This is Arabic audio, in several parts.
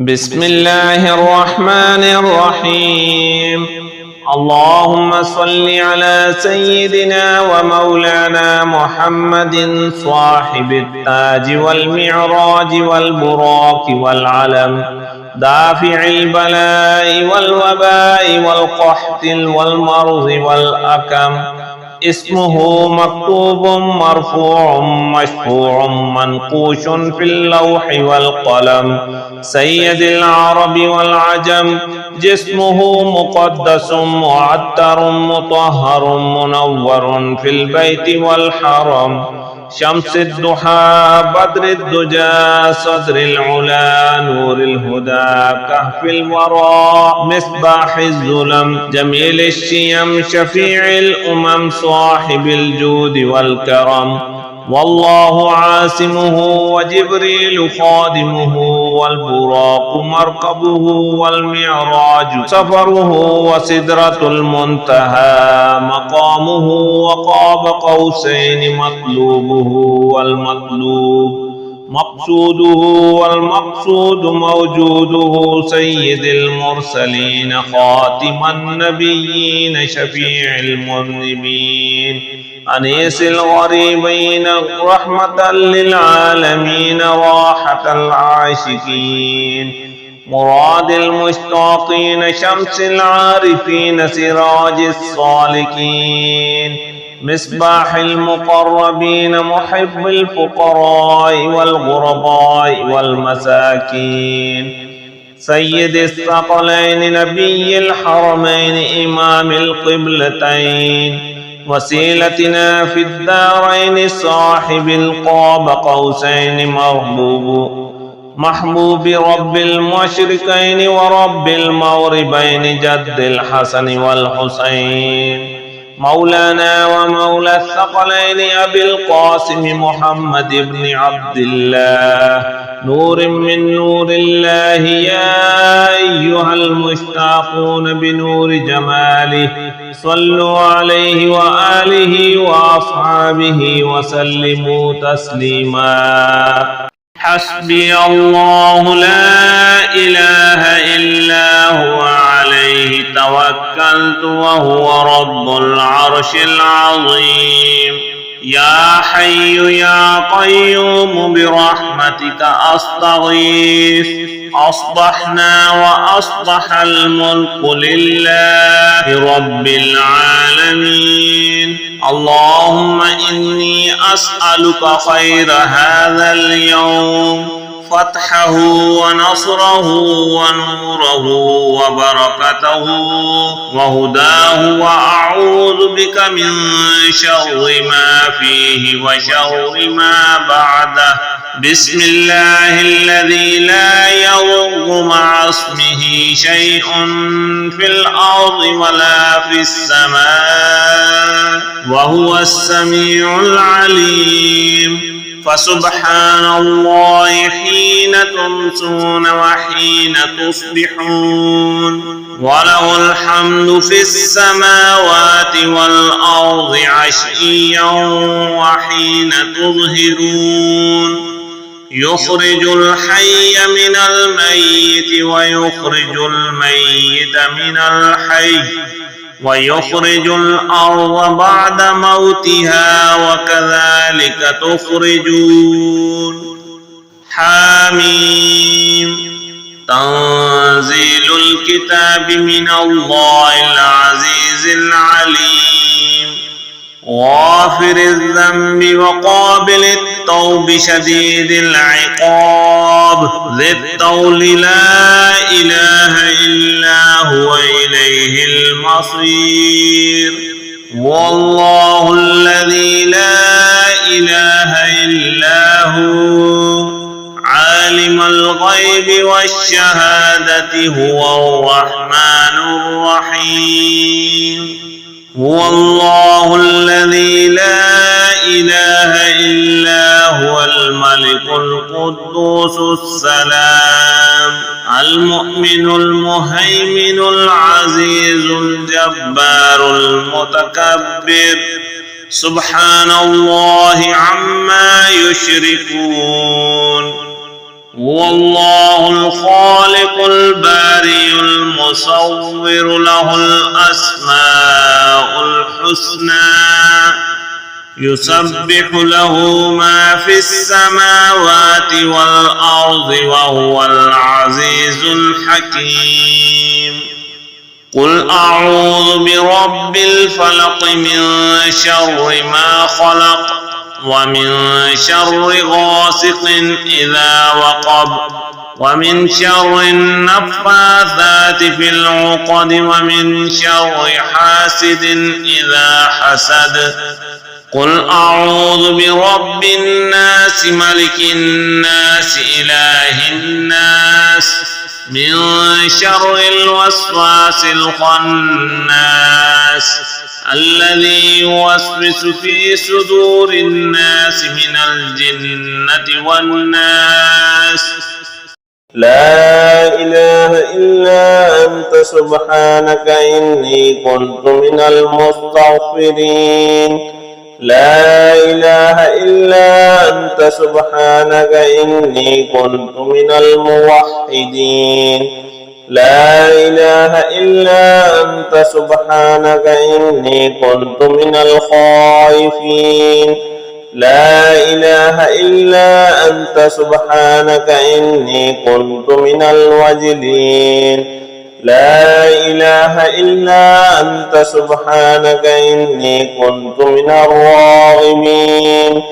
بسم الله الرحمن الرحيم. اللهم صل على سيدنا ومولانا محمد صاحب التاج والمعراج والبراق والعلم، دافع البلاء والوباء والقحط والمرض والأكم. اسمه مكتوب مرفوع مشفوع منقوش في اللوح والقلم، سيد العرب والعجم. جسمه مقدس معطر مطهر منور في البيت والحرم، شمس الضحى بدر الدجى صدر العلا نور الهدى كهف الورى مصباح الظلم، جميل الشيم شفيع الأمم صاحب الجود والكرم. والله عاصمه وجبريل خادمه والبراق مركبه والمعراج سفره وسدرة المنتهى مقامه، وقاب قوسين مطلوبه والمطلوب مقصوده والمقصود موجوده، سيد المرسلين خاتم النبيين شفيع المذنبين، أنيس الغريبين رحمة للعالمين راحة العاشقين، مراد المشتاقين شمس العارفين سراج الصالكين، مصباح المقربين محب الفقراء والغرباء والمساكين، سيد الثقلين نبي الحرمين إمام القبلتين، وسيلتنا في الدارين صاحب القاب قوسين محبوب رب المشرقين ورب المغربين جد الحسن والحسين، مولانا ومولى الثقلين أبي القاسم محمد بن عبد الله، نور من نور الله يا أيها المشتاقون بنور جماله، صلوا عليه وآله وأصحابه وسلموا تسليما. حسبي الله لا إله إلا هو عليه توكلت وهو رب العرش العظيم. يا حي يا قيوم برحمتك أستغيث، أصبحنا وأصبح الملك لله رب العالمين. اللهم إني أسألك خير هذا اليوم، فتحه ونصره ونوره وبركته وهداه، وأعوذ بك من شر ما فيه وشر ما بعده. بسم الله الذي لا يضر مع اسمه شيء في الأرض ولا في السماء وهو السميع العليم. فسبحان الله حين تمسون وحين تصبحون، وله الحمد في السماوات والأرض عشيا وحين تظهرون، يخرج الحي من الميت ويخرج الميت من الحي، ويخرج الأرض بعد موتها وكذلك تخرجون. حاميم. تنزيل الكتاب من الله العزيز العليم، غافر الذنب وقابل التوب شديد العقاب، ذي الطول لا إله إلا هو إليه المصير. والله الذي لا إله إلا هو عالم الغيب والشهادة هو الرحمن الرحيم. هو الله الذي لا إله إلا هو الملك القدوس السلام المؤمن المهيمن العزيز الجبار المتكبر، سبحان الله عما يشركون. هو الله الخالق الباري المصور له الأسماء الحسنى يسبح له ما في السماوات والأرض وهو العزيز الحكيم. قل أعوذ برب الفلق من شر ما خلق ومن شر غاسق إذا وقب ومن شر النفاثات في العقد ومن شر حاسد إذا حسد. قل أعوذ برب الناس ملك الناس إله الناس من شر الوسواس الخناس الذي يوسوس في صدور الناس من الجنة والناس. لا إله إلا أنت سبحانك إني كنت من المستغفرين. لا إله إلا أنت سبحانك إني كنت من الموحدين. لا إله إلا أنت سبحانك إني كنت من الخائفين. لا إله إلا أنت سبحانك إني كنت من الوجلين. لا إله إلا أنت سبحانك إني كنت من الراغبين.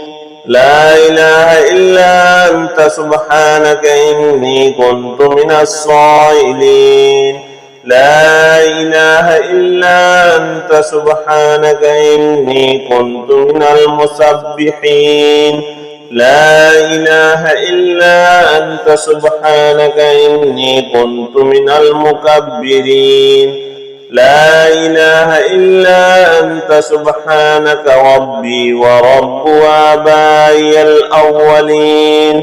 لا إله إلا أنت سبحانك إني كنت من الصائلين. لا إله إلا أنت سبحانك إني كنت من المسبحين. لا إله إلا أنت سبحانك إني كنت من المكبرين. لا إله إلا أنت سبحانك ربي ورب آبائي الأولين.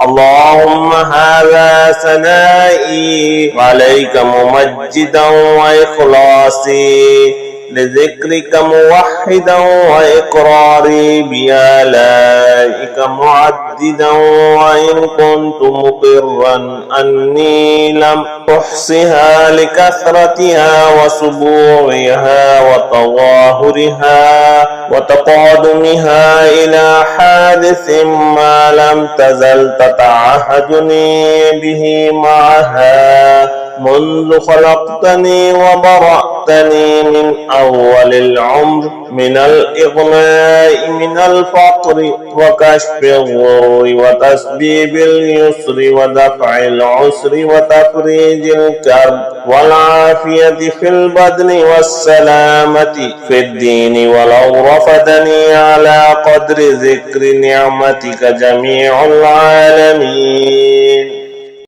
اللهم هذا ثنائي وعليك ممجدا وإخلاصي لذكرك موحدا وإقراري بآلائك معددا وإن كنت مقرا أني لم أحصها لكثرتها وسبوعها وتظاهرها وتقادمها إلى حادث ما لم تزل تتعهدني به معها منذ خلقتني وبرأتني من أول العمر من الإغناء من الفقر وكشف الضر وتسبيب اليسر ودفع العسر وتفريج الكرب والعافية في البدن والسلامة في الدين. ولو رفدني على قدر ذكر نعمتك جميع العالمين